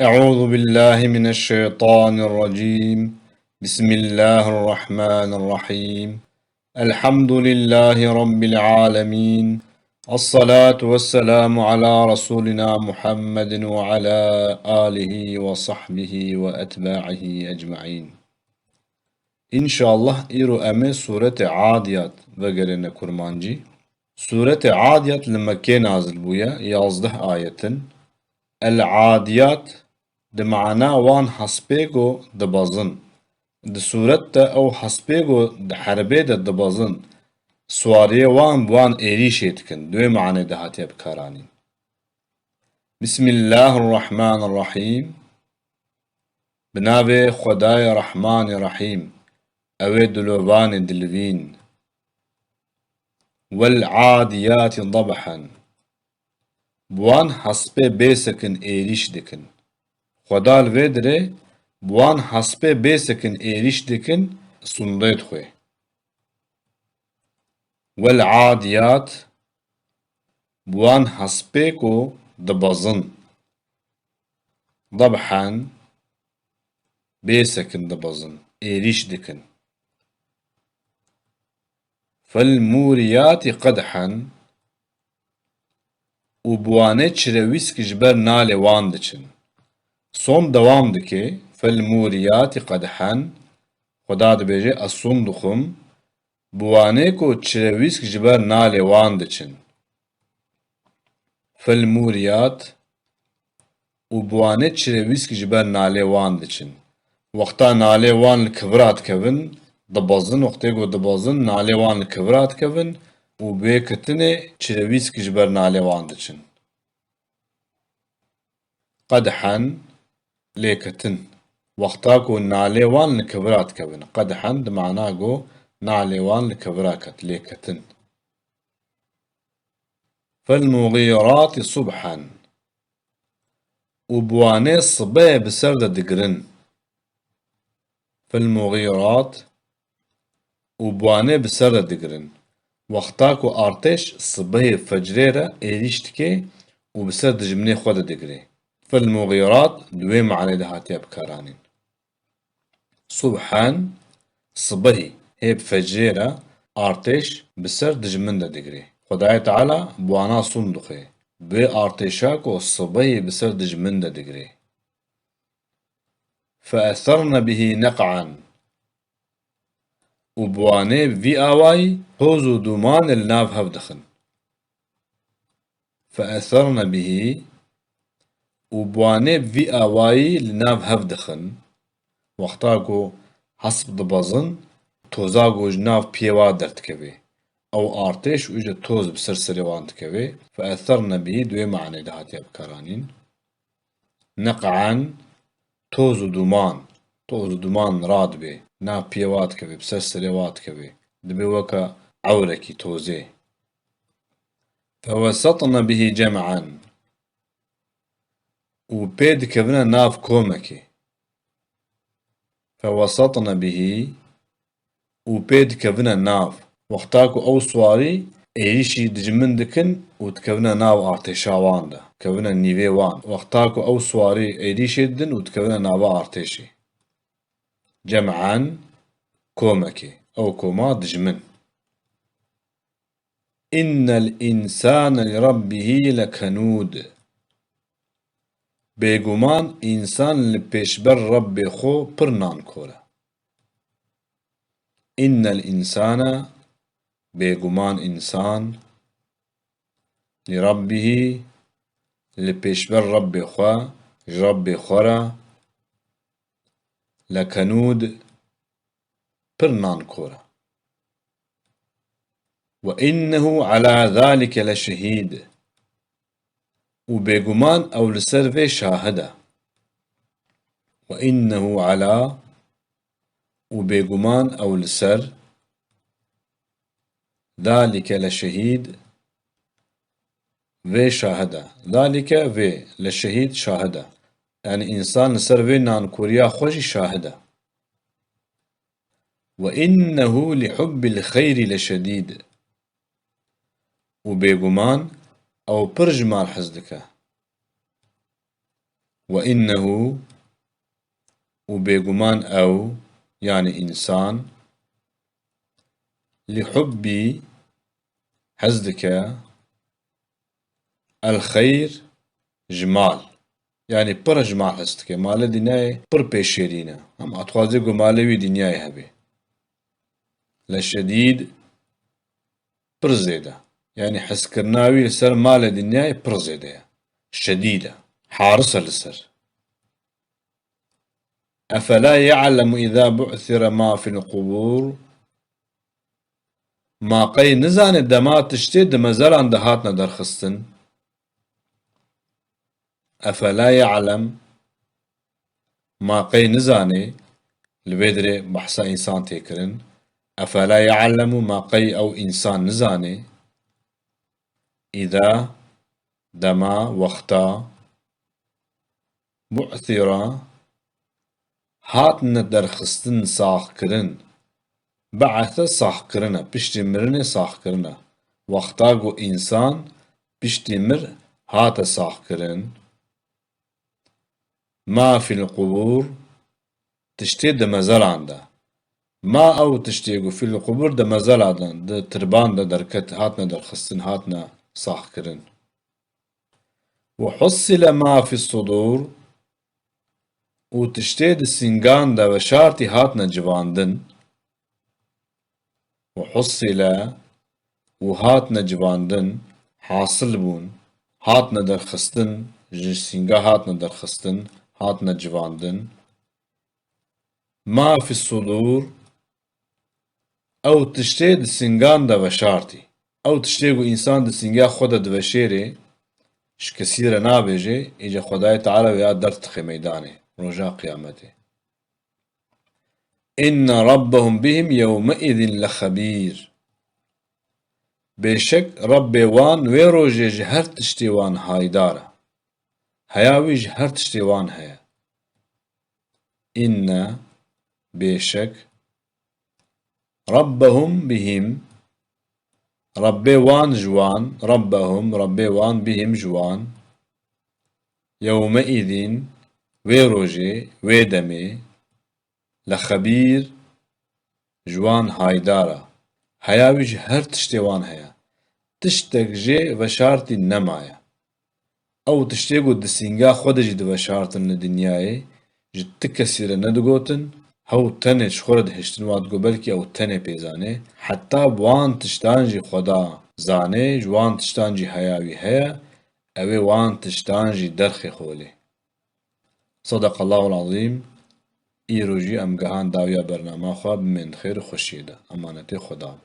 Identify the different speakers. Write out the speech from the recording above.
Speaker 1: أعوذ بالله من الشيطان الرجيم. بسم الله الرحمن الرحيم. الحمد لله رب العالمين. الصلاة والسلام على رسولنا محمد وعلى آله وصحبه وأتباعه أجمعين. إن شاء الله إيرو أمي سورة عاديات بقرنا كرمانجي. سورة عاديات لما كان نازل بويا يازده آية. العاديات د معنا وان حسبيگو د بازن د صورت تا او حسبيگو د حربه د بازن سواري وان بوان ايري شيتكن دوی معنی ده هاتي بكاراني. بسم الله الرحمن الرحيم. بنابه خداي رحمن رحيم اوه دلوبان دلوين. والعاديات ضبحا بوان حسبه بيسكن ايريش دكن خدال ویدره بوان حسبه بیسکن ایریش دکن سندید خوی. والعادیات بوان حسبه کو دبازن ضبحا بیسکن دبازن ایریش دکن. فالموريات قدحا وبوانه چرویسک جبر نال وان دچن صوم دوام دكي فالموريات قدحا خدا دبيجي الصوم دخم بوانيكو تشرويسك جبر نالي وان دچن. فالموريات وبواني تشرويسك جبر نالي وان دچن وقتا نالي وان الكبرات كفن دبازن وقتيكو دبازن نالي وان الكبرات كفن وبيكتني تشرويسك جبر نالي وان دچن. قدحا ليكتن وقتاكو ناليوان لكبرات كبن قدحا معناكو ناليوان لكبراكت ليكتن. فالمغيرات صبحا وبواني الصبي بسرد دقرن. فالمغيرات وبواني بسرد دقرن وقتاكو ارتش الصبي فجريرة ايريشتكي وبسرد جمني خود دقري. فالمغيرات دوي معنى دهاتي بكارانين. صبحان صبحي هي بفجيرة ارتش بسر دجمن دقري خداي تعالى بوانا صندوقي بي ارتشاكو الصبحي بسر دجمن دقري. فأثرن به نقعا وبواني في اواي هوزو دومان الناف هفدخن. فأثرن به وبواني في اواي لناف هفدخن وقتاكو حسب دبازن توزاغو جناف بيوا درتكبي او ارتش ويجا توز بسرسري وانتكبي. فأثرن به دوي معنى دهاتي بكارانين. نقعا توز دومان راد بي ناف بيوات كبي بسرسري واتكبي دبي وكا عوركي توزي. فوسطن به جمعا وبيد كبنا ناف كومكي. فوسطن به وبيد كفنا ناف وقتاكو او سواري ايشي دجمن دكن وتكفنا ناف ارتشاوان ده كفنا نيفي وان وقتاكو او سواري ايشي دن وتكفنا ناف ارتشي. جمعا كومكي او كوما دجمن. إن الإنسان لربه لكنود بيغمان إنسان لبيشبر ربي خو برنان كولا. إن الإنسان بيغمان إنسان لربه لبيشبر ربي خوا ربي خورا لكنود برنان كورا. وإنه على ذلك لشهيد وبيغمان أو لسرفي شاهدة. وإنه على وبيغمان أو لسر ذلك لشهيد في شاهدة ذلك في لشهيد شاهدة يعني إنسان لسر في نان كوريا خوش شاهدة. وإنه لحب الخير لشديد وبيغمان أو برجمال حزدك وإنه وبيقمان أو يعني إنسان لحبي حزدك الخير جمال يعني پر جمال حزدك مال دنياي پر بيشيرينا هم أتخوازي قو مالوي دنياي هبي لشديد پر زيدة يعني حس كرناوي لسر مال دنياي پر زيدة شديدة حارسة لسر أفلا يعلم إذا بعثر ما في القبور ما قي نزان دمات تشتي دمزلان دهاتنا درخستن أفلا يعلم ما قي نزاني البدري بحث إنسان تكرن أفلا يعلم ما قي أو إنسان نزاني إذا دما وقتا بعثر هاتنا درخستن ساخ كرن بعث ساخ كرنا بشتي مرن ساخ كرنا وقتا جو إنسان بشتي مر هات ساخ كرن ما في القبور تشتي دمزل عنده ما أو تشتيقو في القبور ده مازال عدن ده تربان ده دركت هاتنا درخستن هاتنا صاح كرن وحصل ما في الصدور وتشتيد السنغان ده وشارتي هاتنا جواندن وحصل وهاتنا جواندن حاصل بون هاتنا درخستن سنغا هاتنا درخستن هاتنا جواندن ما في الصدور أو تشتي سنغان دا وشارتي أو تشتيقو إنسان دا سنغا خودا دوشيري ش كثيرا نابجي إجا خداي تعالى ويا درتخي ميداني رجاء قيامته إن ربهم بهم يومئذ لخبير بشك ربي وان ويروجي جهر تشتي وان هايدارة هياوي جهر تشتي وان هيا إن بشك ربهم بهم ربي وان جوان ربهم ربي وان بهم جوان يومئذ ويروجي ويدمي لخبير جوان هايدارا هياويج هر تشتوان هيا تشتك جي وشارتي نمايا أو تشتيقو دسينغا خودجي دو وشارتن لدنياي جد تكسير ندقوتن هو تنه شخورد هشتن واد بلكي أو تنه بيزاني حتى بوان تشتانجي خدا زاني جوان تشتانجي هياوي هيا أوي وان تشتانجي درخي خولي صدق الله العظيم إيروجي أم جهان داويا برنامج خواب من خير خوشيده أمانتي خدا